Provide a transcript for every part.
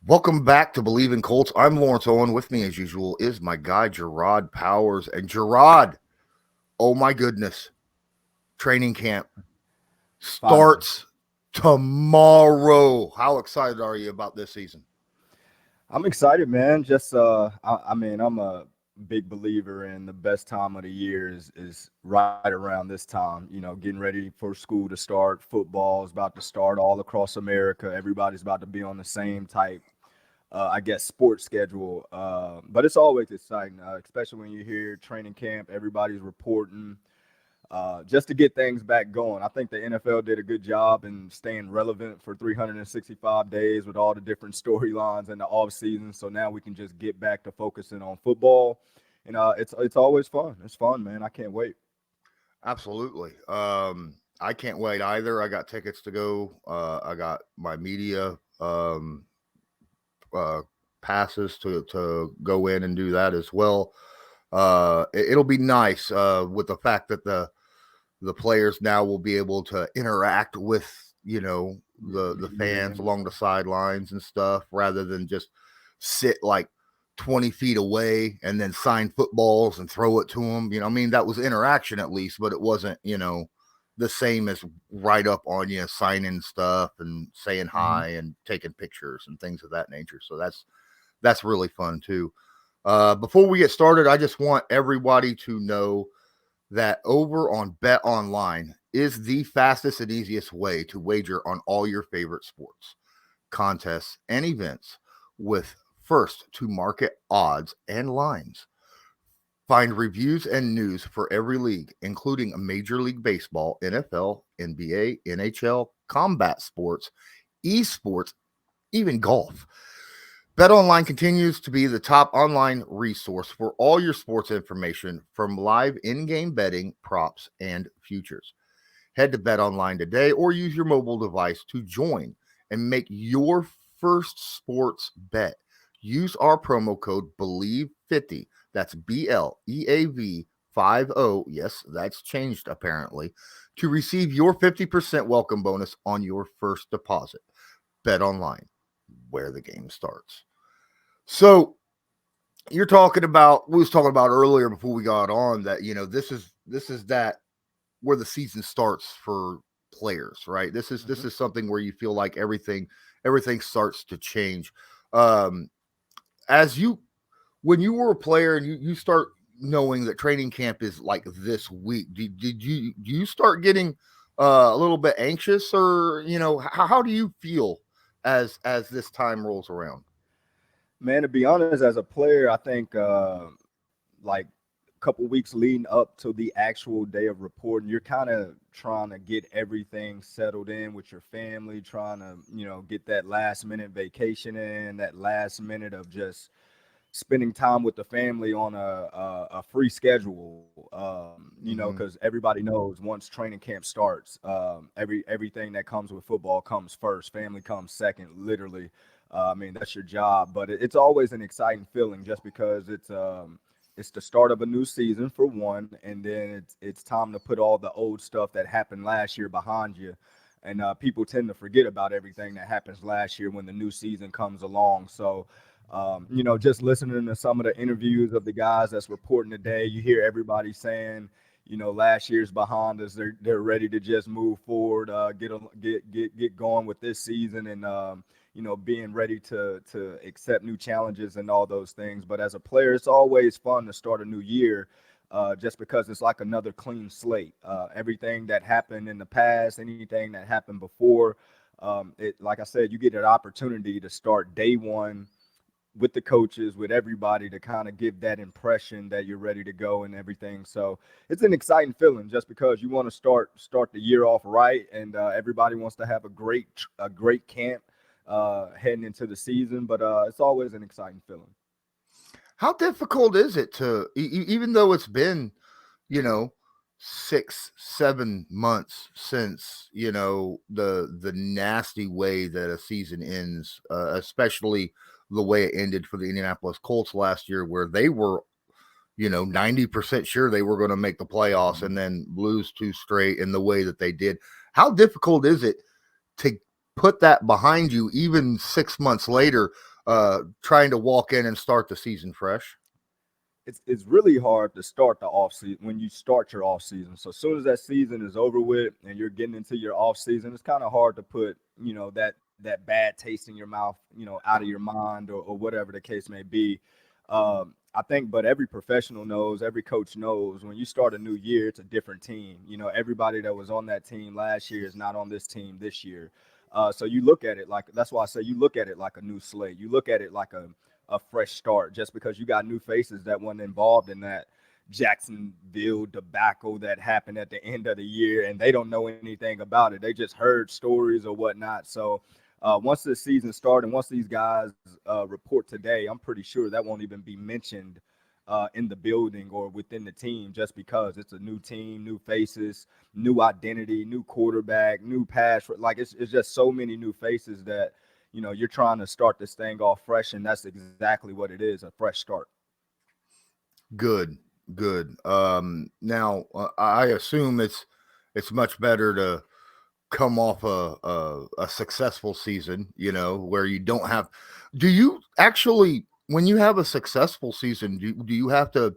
Welcome back to Bleav in Colts. I'm Lawrence Owen. With me, as usual, is my guy, Jerraud Powers. And Jerraud, oh my goodness, training camp Finally. starts tomorrow. How excited are you about this season? I'm excited, man. I mean, I'm a big believer in the best time of the year is right around this time. Getting ready for school to start. Football is about to start all across America. Everybody's about to be on the same type, I guess, sports schedule. But it's always exciting, especially when you hear training camp. Everybody's reporting. Just to get things back going. I think the NFL did a good job in staying relevant for 365 days with all the different storylines in the off season. So now we can just get back to focusing on football, and it's always fun. It's fun, man. I can't wait. Absolutely. I can't wait either. I got tickets to go. I got my media uh, passes to go in and do that as well. It'll be nice with the fact that the players now will be able to interact with the fans Man, along the sidelines and stuff rather than just sit like 20 feet away and then sign footballs and throw it to them. I mean, that was interaction at least, but it wasn't the same as right up on you signing stuff and saying mhm. hi and taking pictures and things of that nature. So that's really fun too. Before we get started, I just want everybody to know that over on Bet Online is the fastest and easiest way to wager on all your favorite sports, contests, and events with first to market odds and lines. Find reviews and news for every league, including Major League Baseball, NFL, NBA, NHL, combat sports, esports, even golf. BetOnline continues to be the top online resource for all your sports information from live in-game betting, props, and futures. Head to BetOnline today or use your mobile device to join and make your first sports bet. Use our promo code Bleav50. That's BLEAV 50. Yes, that's changed apparently. To receive your 50% welcome bonus on your first deposit. BetOnline, where the game starts. So you're talking about we was talking about earlier before we got on that this is that where the season starts for players, right? This is something where you feel like everything starts to change. Um as you when you were a player and you start knowing that training camp is like this week, do you start getting a little bit anxious, or how do you feel as this time rolls around? Man, to be honest, as a player, I think like a couple weeks leading up to the actual day of reporting, you're kind of trying to get everything settled in with your family, trying to, get that last minute vacation in, that last minute of just spending time with the family on a free schedule. Because Hmm. everybody knows once training camp starts, everything that comes with football comes first. Family comes second, literally. I mean, that's your job, but it's always an exciting feeling just because it's the start of a new season for one, and then it's time to put all the old stuff that happened last year behind you. And people tend to forget about everything that happens last year when the new season comes along. So, just listening to some of the interviews of the guys that's reporting today, you hear everybody saying, last year's behind us. They're ready to just move forward, get going with this season, and being ready to accept new challenges and all those things. But as a player, it's always fun to start a new year. Just because it's like another clean slate. Everything that happened in the past, anything that happened before, like I said, you get an opportunity to start day one with the coaches, with everybody to kind of give that impression that you're ready to go and everything. So it's an exciting feeling just because you want to start the year off right, and everybody wants to have a great camp heading into the season. But it's always an exciting feeling. How difficult is it to, even though it's been, you know, 6, 7 months since the nasty way that a season ends, especially the way it ended for the Indianapolis Colts last year, where they were 90% sure they were going to make the playoffs and then lose two straight in the way that they did. How difficult is it to put that behind you even 6 months later? trying to walk in and start the season fresh? It's really hard to start the off season when you start your off season. So as soon as that season is over with and you're getting into your off season, it's kind of hard to put, that bad taste in your mouth, out of your mind, or whatever the case may be. I think, but every professional knows, every coach knows, when you start a new year, it's a different team. Everybody that was on that team last year is not on this team this year. So you look at it like, that's why I say you look at it like a new slate. You look at it like a fresh start, just because you got new faces that weren't involved in that Jacksonville debacle that happened at the end of the year, and they don't know anything about it. They just heard stories or whatnot. So once the season started, and once these guys report today, I'm pretty sure that won't even be mentioned in the building or within the team, just because it's a new team, new faces, new identity, new quarterback, new pass. Like it's just so many new faces that you're trying to start this thing off fresh, and that's exactly what it is, a fresh start. Good, good. Now I assume it's much better to come off a successful season, where you don't have. Do you actually, when you have a successful season, do you have to?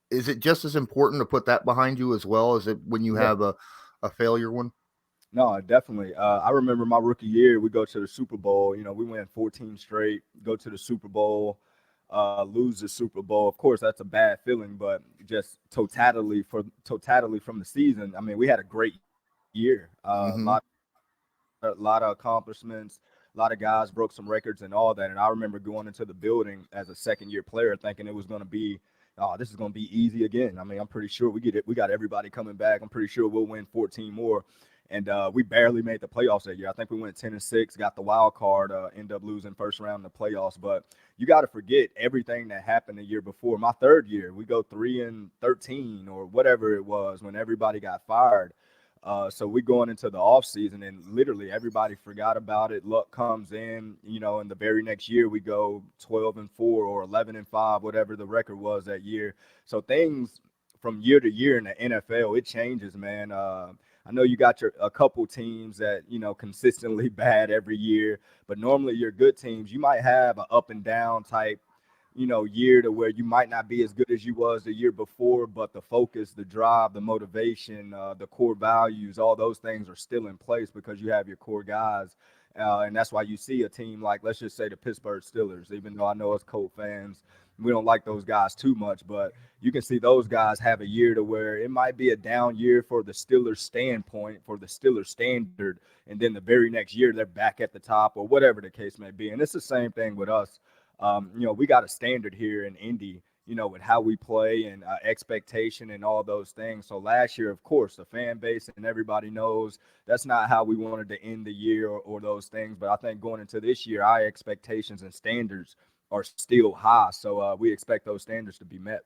Is it just as important to put that behind you as well as it when you Yeah. have a failure one? No, definitely. I remember my rookie year, we go to the Super Bowl. We win 14 straight, go to the Super Bowl, lose the Super Bowl. Of course, that's a bad feeling, but just totality from the season. I mean, we had a great year. Mm-hmm. A lot of accomplishments. A lot of guys broke some records and all that. And I remember going into the building as a second year player thinking it was going to be, oh, this is going to be easy again. I mean, I'm pretty sure we get it. We got everybody coming back. I'm pretty sure we'll win 14 more. And we barely made the playoffs that year. I think we went 10-6, got the wild card, end up losing first round in the playoffs. But you got to forget everything that happened the year before. My third year, we go 3-13 or whatever it was when everybody got fired. So we going into the off season, and literally everybody forgot about it. Luck comes in, and the very next year we go 12-4 or 11-5, whatever the record was that year. So things from year to year in the NFL, it changes, man. I know you got a couple teams that consistently bad every year, but normally your good teams, you might have an up and down type year to where you might not be as good as you was the year before, but the focus, the drive, the motivation, the core values, all those things are still in place because you have your core guys. And that's why you see a team like, let's just say, the Pittsburgh Steelers, even though I know as Colts fans, we don't like those guys too much, but you can see those guys have a year to where it might be a down year for the Steelers standpoint, for the Steelers standard, and then the very next year they're back at the top or whatever the case may be. And it's the same thing with us. We got a standard here in Indy, with how we play and expectation and all those things. So last year, of course, the fan base and everybody knows that's not how we wanted to end the year or those things. But I think going into this year, our expectations and standards are still high. So we expect those standards to be met.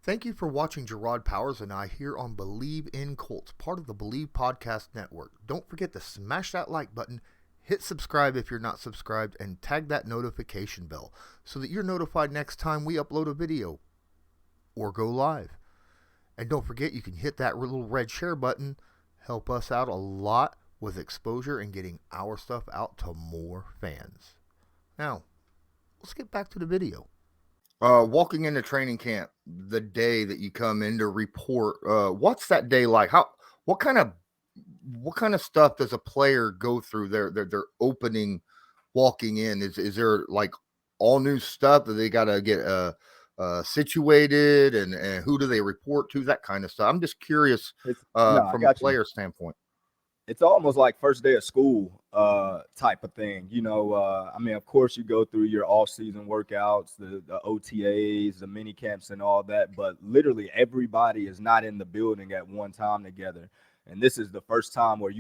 Thank you for watching Jerraud Powers and I here on Bleav in Colts, part of the Bleav Podcast Network. Don't forget to smash that like button, hit subscribe if you're not subscribed, and tag that notification bell so that you're notified next time we upload a video or go live. And don't forget, you can hit that little red share button, help us out a lot with exposure and getting our stuff out to more fans. Now, let's get back to the video. Walking into training camp, the day that you come in to report, what's that day like? What kind of stuff does a player go through their opening walking in? Is there like all new stuff that they got to get situated, and who do they report to, that kind of stuff? I'm just curious I from a got you. player standpoint. It's almost like first day of school type of thing. I mean, of course, you go through your off-season workouts, the OTAs, the mini camps and all that, but literally everybody is not in the building at one time together. And this is the first time where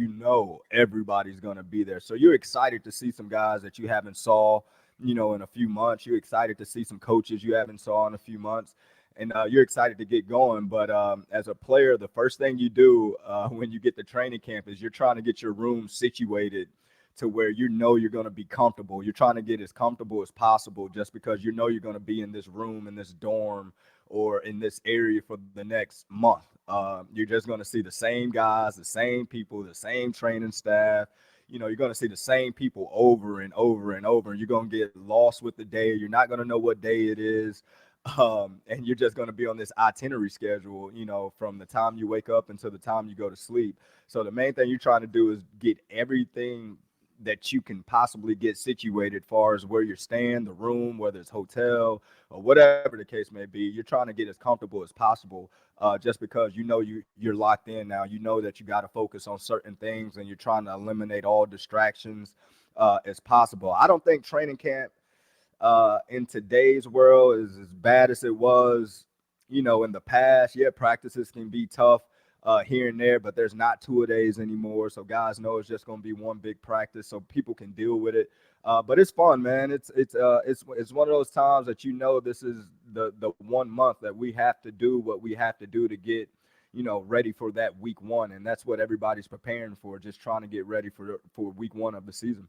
everybody's going to be there. So you're excited to see some guys that you haven't saw, in a few months. You're excited to see some coaches you haven't saw in a few months. And you're excited to get going. But as a player, the first thing you do when you get to training camp is you're trying to get your room situated to where you're going to be comfortable. You're trying to get as comfortable as possible just because you're going to be in this room, in this dorm, or in this area for the next month. You're just going to see the same guys, the same people, the same training staff. you're going to see the same people over and over and over. You're going to get lost with the day. You're not going to know what day it is. And you're just going to be on this itinerary schedule, from the time you wake up until the time you go to sleep. So the main thing you're trying to do is get everything that you can possibly get situated, far as where you're staying, the room, whether it's hotel or whatever the case may be. You're trying to get as comfortable as possible, just because you're locked in now. You know that you got to focus on certain things, and you're trying to eliminate all distractions as possible. I don't think training camp in today's world is as bad as it was, in the past. Yeah, practices can be tough here and there, but there's not 2-a-days anymore. So guys know it's just going to be one big practice, so people can deal with it. But it's fun, man. It's one of those times that this is the 1 month that we have to do what we have to do to get ready for that week one, and that's what everybody's preparing for, just trying to get ready for week one of the season.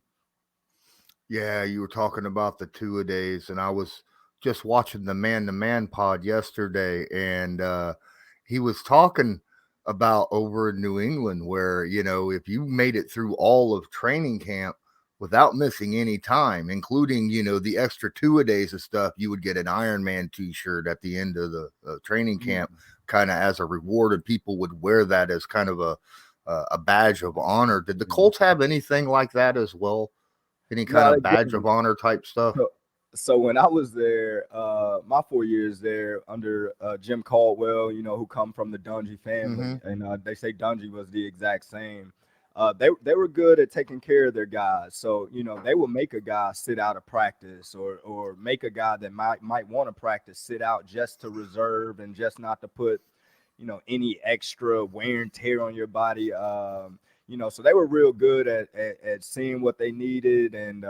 Yeah, you were talking about the 2-a-days, and I was just watching the man-to-man pod yesterday, and he was talking about over in New England where, if you made it through all of training camp without missing any time, including, the extra 2-a-days of stuff, you would get an Ironman t-shirt at the end of the training camp, kind of as a reward, and people would wear that as kind of a badge of honor. Did the Colts have anything like that as well? Any kind of badge of honor type stuff? So when I was there, my 4 years there under Jim Caldwell, who come from the Dungy family, and they say Dungy was the exact same. They were good at taking care of their guys. So, they will make a guy sit out of practice, or make a guy that might want to practice sit out just to reserve and just not to put, any extra wear and tear on your body. So they were real good at seeing what they needed, and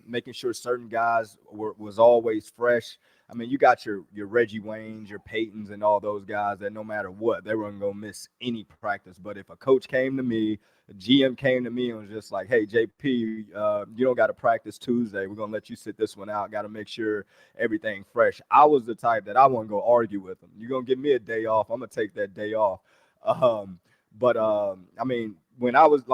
making sure certain guys was always fresh. I mean, you got your Reggie Waynes, your Paytons, and all those guys that no matter what, they weren't going to miss any practice. But if a coach came to me, a GM came to me and was just like, hey, JP, you don't got to practice Tuesday. We're going to let you sit this one out. Got to make sure everything fresh. I was the type that I wouldn't go argue with them. You're going to give me a day off, I'm going to take that day off. I mean, when I was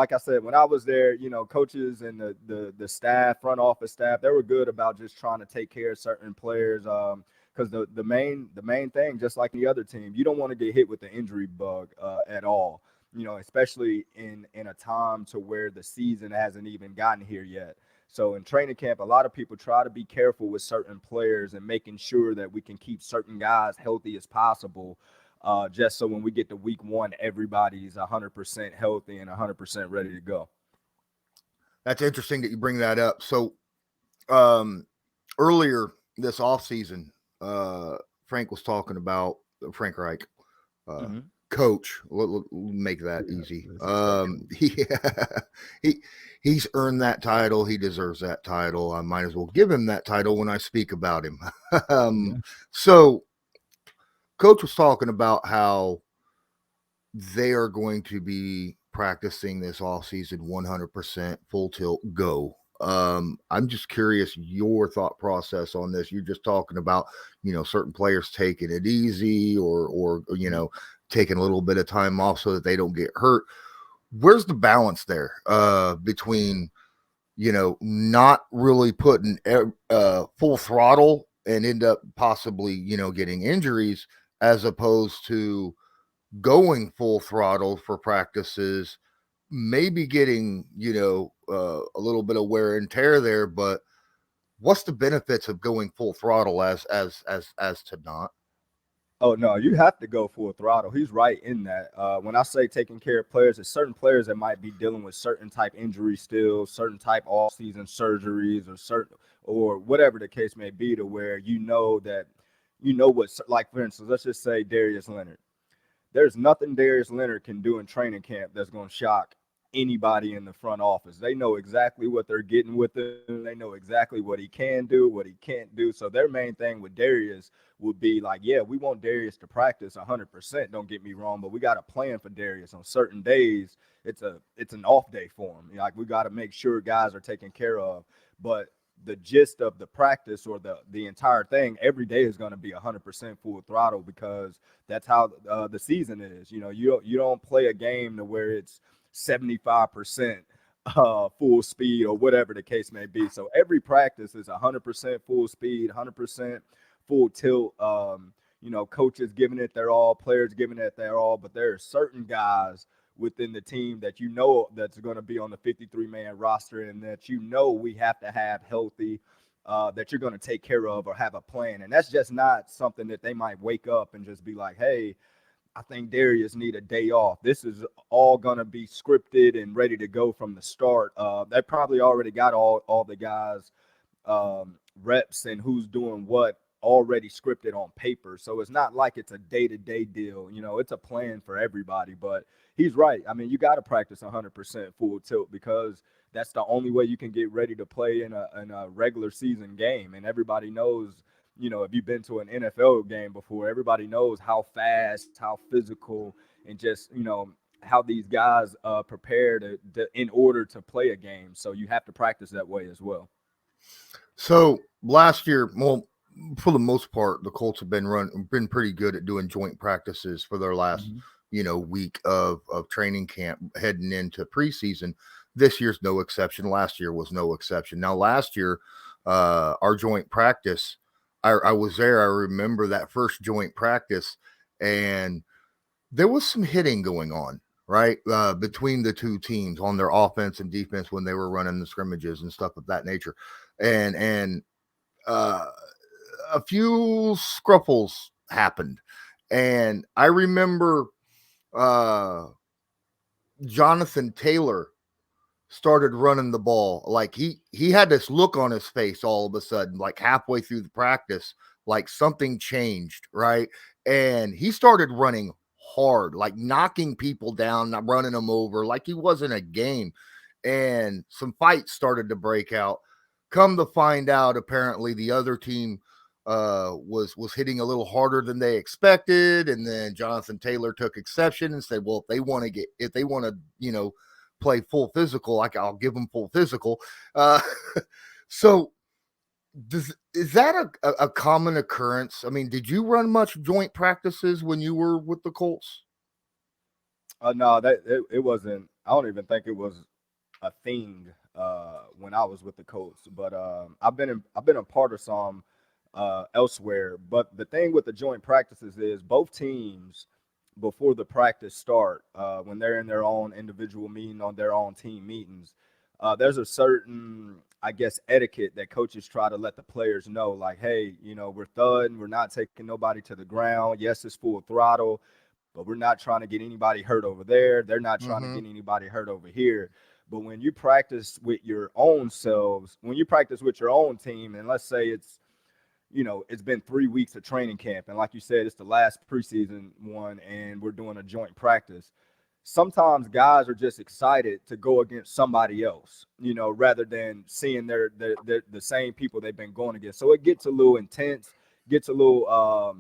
there, coaches and the staff, front office staff, they were good about just trying to take care of certain players. Because the main thing, just like the other team, you don't want to get hit with the injury bug at all. Especially in a time to where the season hasn't even gotten here yet. So in training camp, a lot of people try to be careful with certain players and making sure that we can keep certain guys healthy as possible. Just so when we get to week one, everybody's 100% healthy and 100% ready to go. That's interesting that you bring that up. So earlier this offseason, Frank was talking about Frank Reich, coach. We'll make that easy. He's earned that title. He deserves that title. I might as well give him that title when I speak about him. So Coach was talking about how they are going to be practicing this offseason 100% full tilt go. I'm just curious your thought process on this. You're just talking about, certain players taking it easy or taking a little bit of time off so that they don't get hurt. Where's the balance there between, not really putting full throttle and end up possibly, getting injuries, as opposed to going full throttle for practices, maybe getting, a little bit of wear and tear there, but what's the benefits of going full throttle as to not? Oh, no, you have to go full throttle. He's right in that. When I say taking care of players, there's certain players that might be dealing with certain type injuries still, certain type off-season surgeries, or whatever the case may be, to where like, for instance, let's just say Darius Leonard. There's nothing Darius Leonard can do in training camp that's going to shock anybody in the front office. They know exactly what they're getting with him. They know exactly what he can do, what he can't do. So their main thing with Darius would be like, yeah, we want Darius to practice 100%. Don't get me wrong, but we got a plan for Darius. On certain days, it's an off day for him. Like, we got to make sure guys are taken care of. But the gist of the practice, or the entire thing, every day is going to be 100% full throttle, because that's how the season is. You don't play a game to where it's 75% full speed or whatever the case may be. So every practice is 100% full speed, 100% full tilt. Coaches giving it their all, players giving it their all, but there are certain guys within the team that that's going to be on the 53-man roster and that we have to have healthy, that you're going to take care of or have a plan. And that's just not something that they might wake up and just be like, hey, I think Darius need a day off. This is all going to be scripted and ready to go from the start. They probably already got all the guys reps and who's doing what already scripted on paper. So it's not like it's a day-to-day deal. It's a plan for everybody. But he's right. I mean, you got to practice 100% full tilt because that's the only way you can get ready to play in a regular season game. And everybody knows, if you've been to an NFL game before, everybody knows how fast, how physical, and just, how these guys prepare in order to play a game. So you have to practice that way as well. So last year, well, for the most part, the Colts have been pretty good at doing joint practices for their last, week of training camp heading into preseason. This year's no exception. Last year was no exception. Now, last year, our joint practice, I was there. I remember that first joint practice, and there was some hitting going on, right, between the two teams on their offense and defense when they were running the scrimmages and stuff of that nature, and a few scruffles happened, and I remember Jonathan Taylor started running the ball. Like he had this look on his face all of a sudden, like halfway through the practice, like something changed, right? And he started running hard, like knocking people down, not running them over, like he wasn't a game. And some fights started to break out. Come to find out, apparently the other team was hitting a little harder than they expected, and then Jonathan Taylor took exception and said, well, if they want to play full physical, I'll give them full physical. So is that a common occurrence? I mean, did you run much joint practices when you were with the Colts? No, it wasn't. I don't even think it was a thing when I was with the Colts. But I've been a part of some elsewhere. But the thing with the joint practices is both teams, before the practice start, when they're in their own individual meeting on their own team meetings, there's a certain, I guess, etiquette that coaches try to let the players know, like, hey, we're thudding, we're not taking nobody to the ground. Yes, it's full throttle, but we're not trying to get anybody hurt over there. They're not trying to get anybody hurt over here. But when you practice with your own selves, when you practice with your own team, and let's say it's been 3 weeks of training camp, and like you said, it's the last preseason one, and we're doing a joint practice. Sometimes guys are just excited to go against somebody else, rather than seeing the same people they've been going against. So it gets a little intense, gets a little,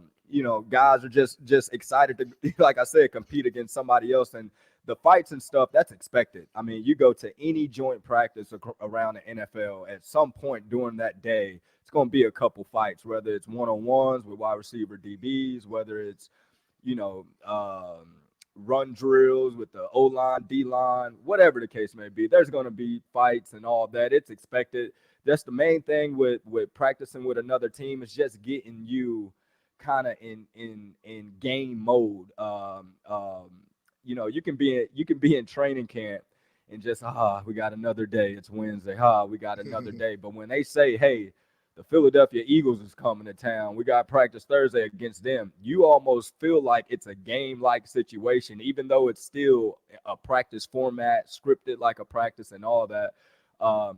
guys are just excited to, like I said, compete against somebody else. And the fights and stuff, that's expected. I mean, you go to any joint practice around the NFL, at some point during that day, it's going to be a couple fights, whether it's one-on-ones with wide receiver DBs, whether it's, run drills with the O-line, D-line, whatever the case may be. There's going to be fights and all that. It's expected. That's the main thing with practicing with another team, is just getting you kind of in game mode. You can be in training camp and just, we got another day. It's Wednesday. We got another day. But when they say, hey, the Philadelphia Eagles is coming to town, we got practice Thursday against them, you almost feel like it's a game-like situation, even though it's still a practice format, scripted like a practice and all that.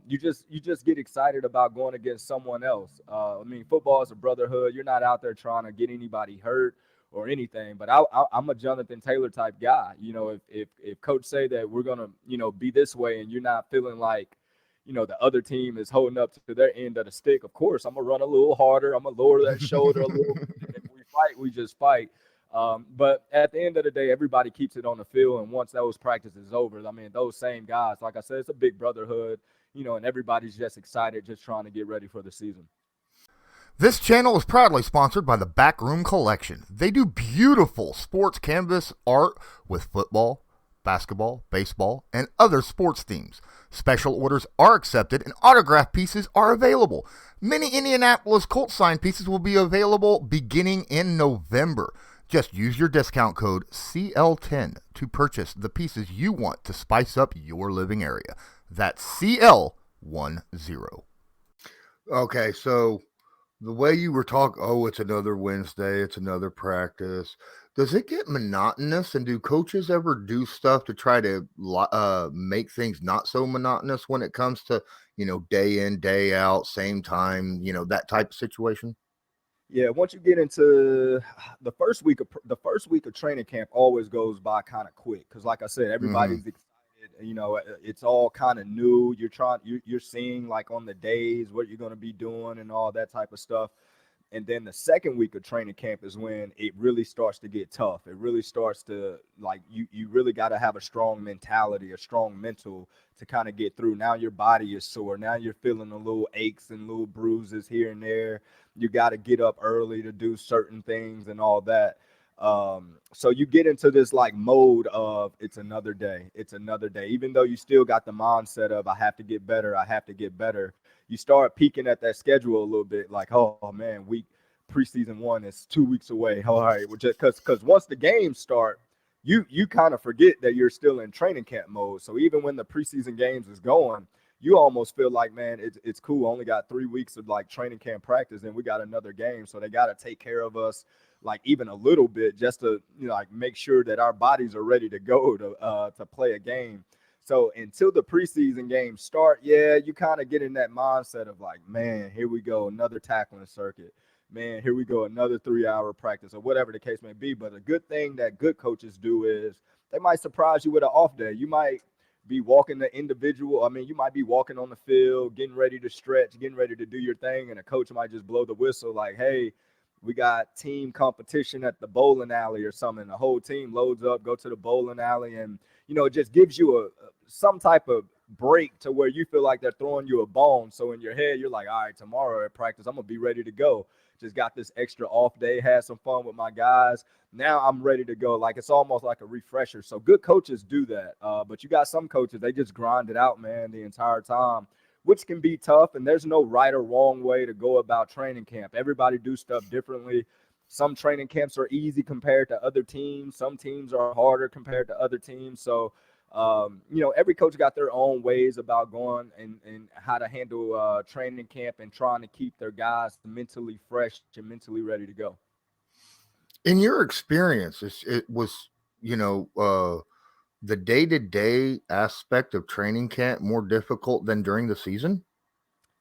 You just get excited about going against someone else. I mean, football is a brotherhood. You're not out there trying to get anybody hurt or anything, but I'm a Jonathan Taylor type guy. If coach say that we're gonna be this way, and you're not feeling like the other team is holding up to their end of the stick, of course I'm gonna run a little harder. I'm gonna lower that shoulder a little bit. If we fight, we just fight. But at the end of the day, everybody keeps it on the field, and once those practices over, I mean, those same guys, like I said, it's a big brotherhood, and everybody's just excited, just trying to get ready for the season. This channel is proudly sponsored by the Backroom Collection. They do beautiful sports canvas art with football, basketball, baseball, and other sports themes. Special orders are accepted and autograph pieces are available. Many Indianapolis Colts signed pieces will be available beginning in November. Just use your discount code CL10 to purchase the pieces you want to spice up your living area. That's CL10. Okay, so the way you were talking, oh, it's another Wednesday, it's another practice. Does it get monotonous? And do coaches ever do stuff to try to make things not so monotonous when it comes to, day in, day out, same time, that type of situation? Yeah, once you get into the first week of training camp always goes by kind of quick because, like I said, Mm-hmm. everybody's excited. It's all kind of new. You're seeing like on the days what you're going to be doing and all that type of stuff. And then the second week of training camp is when it really starts to get tough. It really starts to like you really got to have a strong mentality, a strong mental to kind of get through. Now your body is sore. Now you're feeling a little aches and little bruises here and there. You got to get up early to do certain things and all that. So you get into this like mode of it's another day. It's another day. Even though you still got the mindset of I have to get better. I have to get better. You start peeking at that schedule a little bit, like, oh man, preseason 1 is 2 weeks away. All right, well, just because once the games start, you kind of forget that you're still in training camp mode. So even when the preseason games is going, you almost feel like, man, it's cool. Only got 3 weeks of like training camp practice, and we got another game, so they got to take care of us like even a little bit just to like make sure that our bodies are ready to go to play a game. So until the preseason games start, yeah, you kind of get in that mindset of like, man, here we go, another tackling circuit. Man, here we go, another 3-hour practice or whatever the case may be. But a good thing that good coaches do is they might surprise you with an off day. You might be walking the individual. I mean, you might be walking on the field, getting ready to stretch, getting ready to do your thing, and a coach might just blow the whistle like, hey, we got team competition at the bowling alley or something. The whole team loads up, go to the bowling alley, and it just gives you some type of break to where you feel like they're throwing you a bone. So in your head, you're like, all right, tomorrow at practice, I'm gonna be ready to go. Just got this extra off day, had some fun with my guys. Now I'm ready to go. Like it's almost like a refresher. So good coaches do that. But you got some coaches, they just grind it out, man, the entire time, which can be tough. And there's no right or wrong way to go about training camp. Everybody do stuff differently. Some training camps are easy compared to other teams. Some teams are harder compared to other teams. So, every coach got their own ways about going and how to handle training camp and trying to keep their guys mentally fresh and mentally ready to go. In your experience, it was, the day-to-day aspect of training camp more difficult than during the season?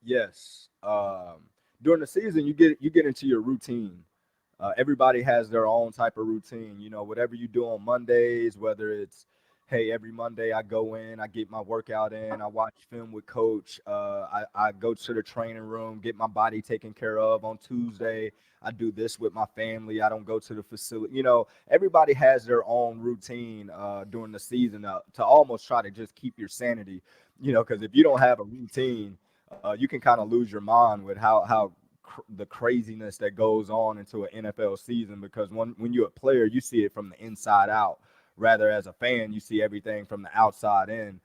Yes. During the season, you get into your routine. Everybody has their own type of routine. Whatever you do on Mondays, whether it's, hey, every Monday I go in, I get my workout in, I watch film with coach, I go to the training room, get my body taken care of. On Tuesday, I do this with my family. I don't go to the facility. Everybody has their own routine during the season to almost try to just keep your sanity. Because if you don't have a routine, you can kind of lose your mind with how the craziness that goes on into an NFL season, because when you're a player, you see it from the inside out. Rather, as a fan, you see everything from the outside in.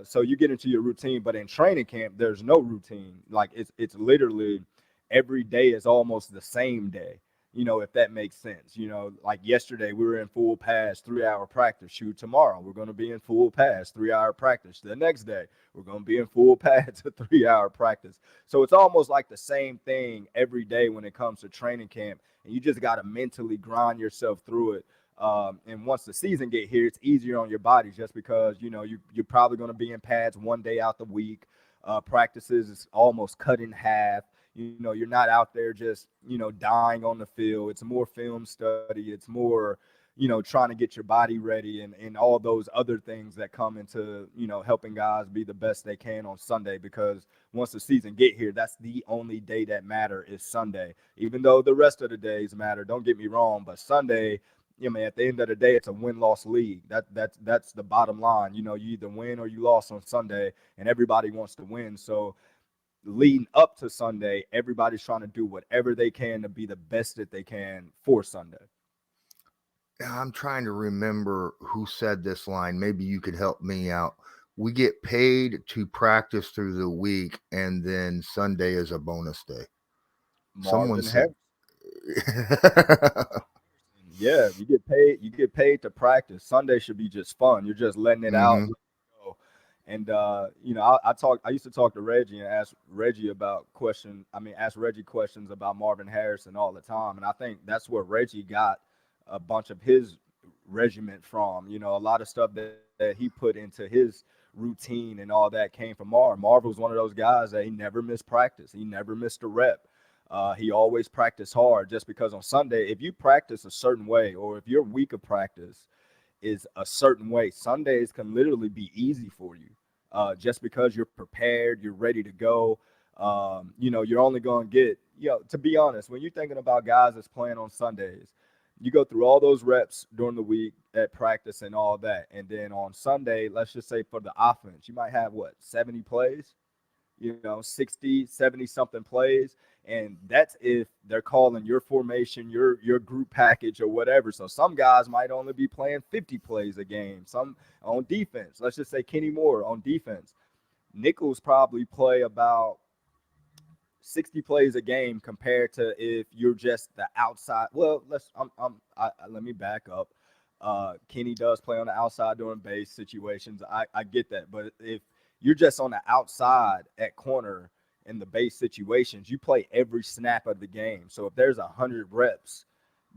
So you get into your routine, but in training camp, there's no routine. Like it's literally every day is almost the same day. If that makes sense. Like yesterday, we were in full pass, 3-hour practice. Shoot, tomorrow we're going to be in full pass, 3-hour practice. The next day, we're going to be in full pass, a 3-hour practice. So it's almost like the same thing every day when it comes to training camp. And you just got to mentally grind yourself through it. And once the season get here, it's easier on your body just because, you're probably going to be in pads one day out the week. Practices is almost cut in half. You're not out there just, dying on the field. It's more film study. It's more, trying to get your body ready and all those other things that come into, helping guys be the best they can on Sunday. Because once the season get here, that's the only day that matter is Sunday. Even though the rest of the days matter, don't get me wrong, but Sunday, man, at the end of the day, it's a win-loss league. That's the bottom line. You either win or you lost on Sunday, and everybody wants to win. So leading up to Sunday, everybody's trying to do whatever they can to be the best that they can for Sunday. I'm trying to remember who said this line. Maybe you could help me out. We get paid to practice through the week, and then Sunday is a bonus day. Someone Marvin said, Harris. Yeah, you get paid. You get paid to practice. Sunday should be just fun. You're just letting it out. hmm Letting it go. And I used to talk to Reggie and ask Reggie about question. I mean, ask Reggie questions about Marvin Harrison all the time. And I think that's where Reggie got a bunch of his regiment from. A lot of stuff that he put into his routine and all that came from Marv. Marv was one of those guys that he never missed practice. He never missed a rep. He always practiced hard just because on Sunday, if you practice a certain way or if your week of practice is a certain way, Sundays can literally be easy for you just because you're prepared, you're ready to go. You're only going to get, to be honest, when you're thinking about guys that's playing on Sundays, you go through all those reps during the week at practice and all that. And then on Sunday, let's just say for the offense, you might have 70 plays, 60, 70 something plays. And that's if they're calling your formation, your group package or whatever. So some guys might only be playing 50 plays a game. Some on defense, let's just say Kenny Moore on defense. Nichols probably play about 60 plays a game compared to if you're just the outside. Well, let me back up. Kenny does play on the outside during base situations. I get that. But if you're just on the outside at corner in the base situations, you play every snap of the game. So if there's 100 reps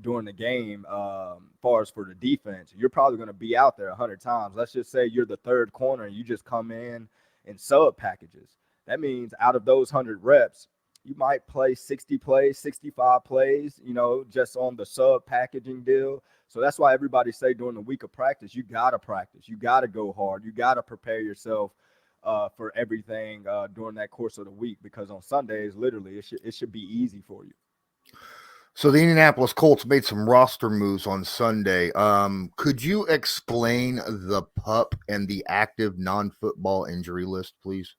during the game, far as for the defense, you're probably going to be out there 100 times. Let's just say you're the third corner and you just come in sub packages. That means out of those 100 reps, you might play 60 plays, 65 plays, just on the sub packaging deal. So that's why everybody say during the week of practice, you got to practice. You got to go hard. You got to prepare yourself for everything during that course of the week, because on Sundays, literally, it should be easy for you. So the Indianapolis Colts made some roster moves on Sunday. Could you explain the PUP and the active non-football injury list, please?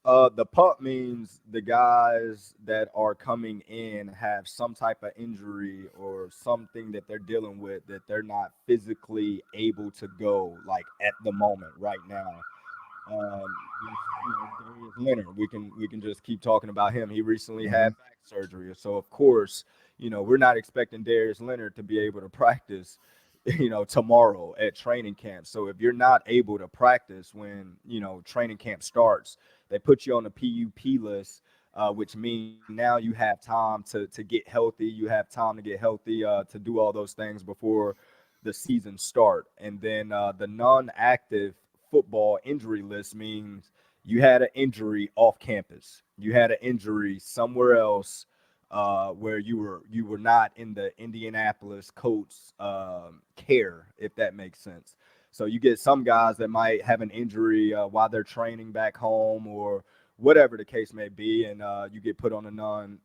The PUP means the guys that are coming in have some type of injury or something that they're dealing with that they're not physically able to go, like at the moment right now. Darius Leonard. We can just keep talking about him. He recently hmm had back surgery, so of course, we're not expecting Darius Leonard to be able to practice, tomorrow at training camp. So if you're not able to practice when training camp starts, they put you on the PUP list, which means now you have time to get healthy. You have time to get healthy to do all those things before the season start. And then the non-active football injury list means you had an injury off campus. You had an injury somewhere else where you were not in the Indianapolis Colts care, if that makes sense. So you get some guys that might have an injury while they're training back home or whatever the case may be, and you get put on a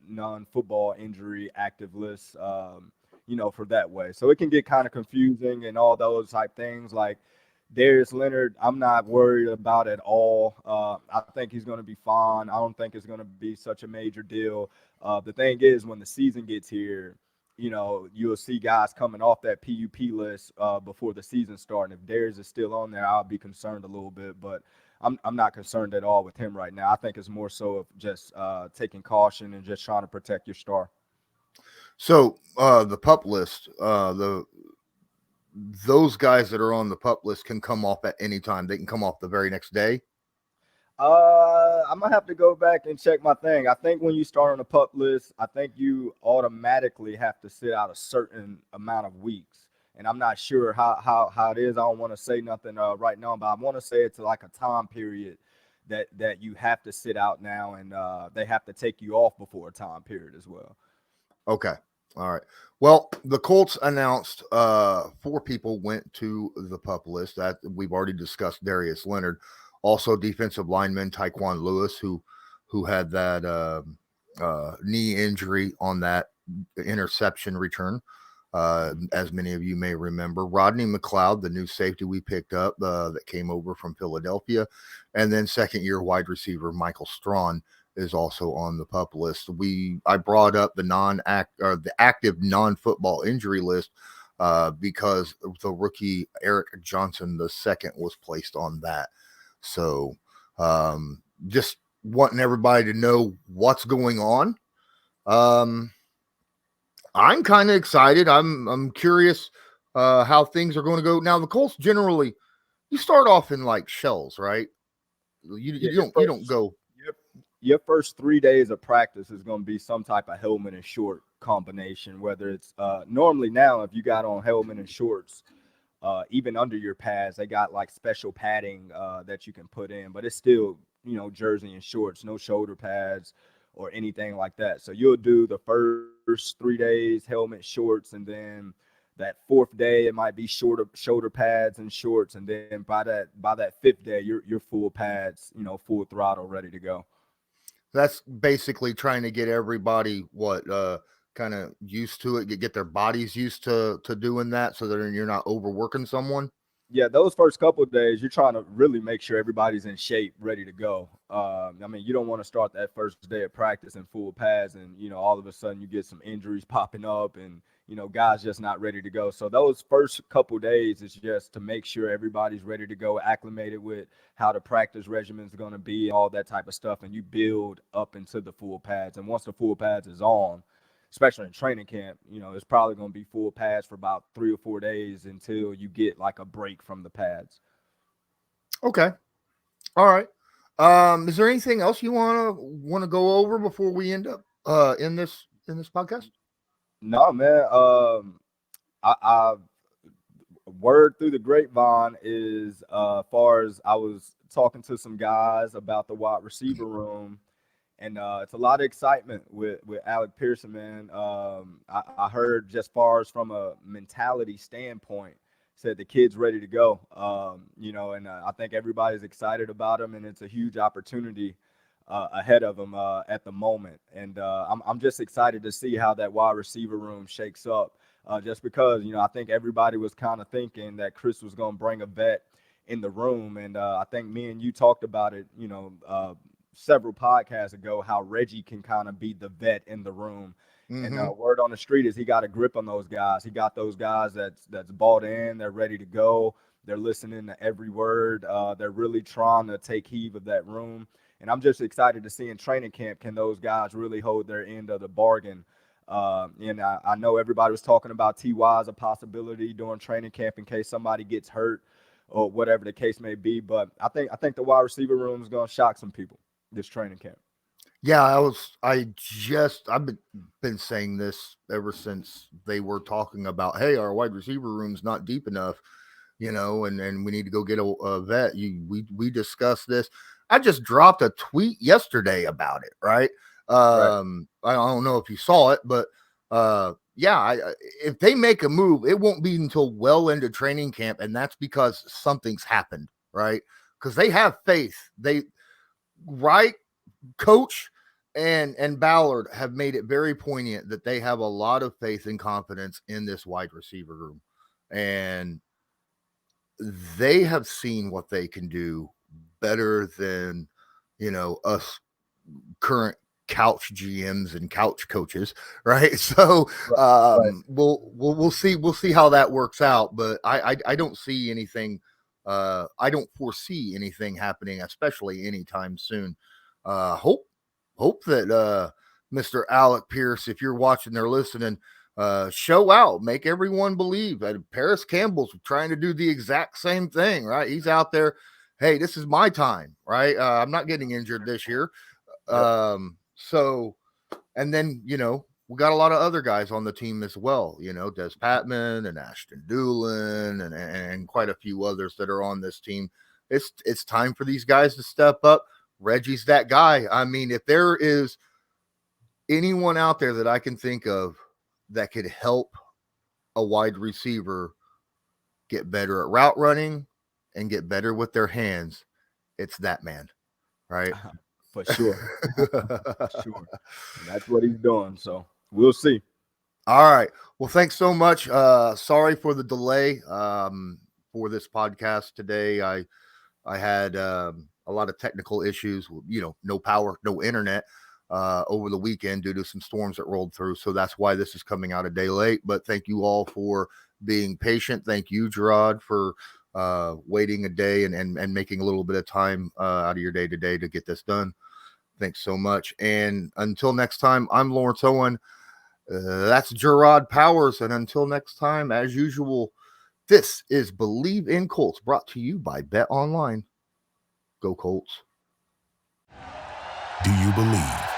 non-football injury active list. For that way. So it can get kind of confusing and all those type things. Like Darius Leonard, I'm not worried about at all. I think he's going to be fine. I don't think it's going to be such a major deal. The thing is, when the season gets here, you'll see guys coming off that PUP list before the season starts. And if Darius is still on there, I'll be concerned a little bit. But I'm not concerned at all with him right now. I think it's more so of just taking caution and just trying to protect your star. So the PUP list, those guys that are on the PUP list can come off at any time. They can come off the very next day. I'm gonna have to go back and check my thing. I think when you start on the PUP list, I think you automatically have to sit out a certain amount of weeks. And I'm not sure how it is. I don't want to say nothing right now, but I want to say it's like a time period that you have to sit out now, and they have to take you off before a time period as well. Okay. All right. Well, the Colts announced four people went to the PUP list. That we've already discussed Darius Leonard. Also defensive lineman Tyquan Lewis, who had that knee injury on that interception return. As many of you may remember, Rodney McLeod, the new safety we picked up that came over from Philadelphia, and then second-year wide receiver Michael Strawn is also on the PUP list. I brought up the active non-football injury list because the rookie Eric Johnson II was placed on that. So just wanting everybody to know what's going on. I'm kind of excited. I'm curious how things are going to go. Now the Colts generally, you start off in like shells, right? You don't go. Your first 3 days of practice is going to be some type of helmet and short combination, whether it's normally now if you got on helmet and shorts, even under your pads, they got like special padding that you can put in, but it's still, jersey and shorts, no shoulder pads or anything like that. So you'll do the first 3 days helmet, shorts, and then that fourth day it might be shoulder pads and shorts, and then by that fifth day you're full pads, full throttle, ready to go. That's basically trying to get everybody kind of used to it, get their bodies used to doing that, so that you're not overworking someone. Yeah, those first couple of days, you're trying to really make sure everybody's in shape, ready to go. You don't want to start that first day of practice in full pads, and all of a sudden you get some injuries popping up, and guys just not ready to go. So those first couple days is just to make sure everybody's ready to go, acclimated with how the practice regimen is going to be, all that type of stuff, and you build up into the full pads. And once the full pads is on, especially in training camp, it's probably going to be full pads for about 3 or 4 days until you get like a break from the pads. Okay. All right. Is there anything else you want to go over before we end up in this podcast? No, man. I word through the grapevine is far as I was talking to some guys about the wide receiver room. And it's a lot of excitement with Alec Pierce, man. I heard just far as from a mentality standpoint, said the kid's ready to go. And I think everybody's excited about him, and it's a huge opportunity ahead of him at the moment. And I'm just excited to see how that wide receiver room shakes up. Just because I think everybody was kind of thinking that Chris was going to bring a vet in the room, and I think me and you talked about it. Several podcasts ago, how Reggie can kind of be the vet in the room. Mm-hmm. And word on the street is he got a grip on those guys. He got those guys that's bought in. They're ready to go. They're listening to every word. They're really trying to take heed of that room. And I'm just excited to see in training camp, can those guys really hold their end of the bargain? And I know everybody was talking about T.Y. as a possibility during training camp in case somebody gets hurt or whatever the case may be. But I think the wide receiver room is going to shock some people this training camp. Yeah, I've been saying this ever since they were talking about, hey, our wide receiver room's not deep enough, and we need to go get a vet. We discussed this. I just dropped a tweet yesterday about it, right? Right. I don't know if you saw it, but if they make a move, it won't be until well into training camp, and that's because something's happened, right? Because they have faith. Right, Coach and Ballard have made it very poignant that they have a lot of faith and confidence in this wide receiver room, and they have seen what they can do better than us current couch GMs and couch coaches, right? So right. We'll see how that works out, but I don't see anything. I don't foresee anything happening, especially anytime soon. Hope that Mr. Alec Pierce, if you're watching or listening, show out, make everyone believe. Paris Campbell's trying to do the exact same thing, right? He's out there. Hey, this is my time, right? I'm not getting injured this year. Yep. So, and then we got a lot of other guys on the team as well, Des Patman and Ashton Doolin and quite a few others that are on this team. It's time for these guys to step up. Reggie's that guy. I mean, if there is anyone out there that I can think of that could help a wide receiver get better at route running and get better with their hands, it's that man, right? For sure. Sure. And that's what he's doing. So we'll see. All right. Well, thanks so much. Sorry for the delay for this podcast today. I had a lot of technical issues, no power, no internet. over the weekend due to some storms that rolled through. So that's why this is coming out a day late. But thank you all for being patient. Thank you, Jerraud, for waiting a day and making a little bit of time out of your day today to get this done. Thanks so much. And until next time, I'm Lawrence Owen. That's Jerraud Powers. And until next time, as usual, this is Bleav in Colts, brought to you by Bet Online. Go Colts. Do you believe?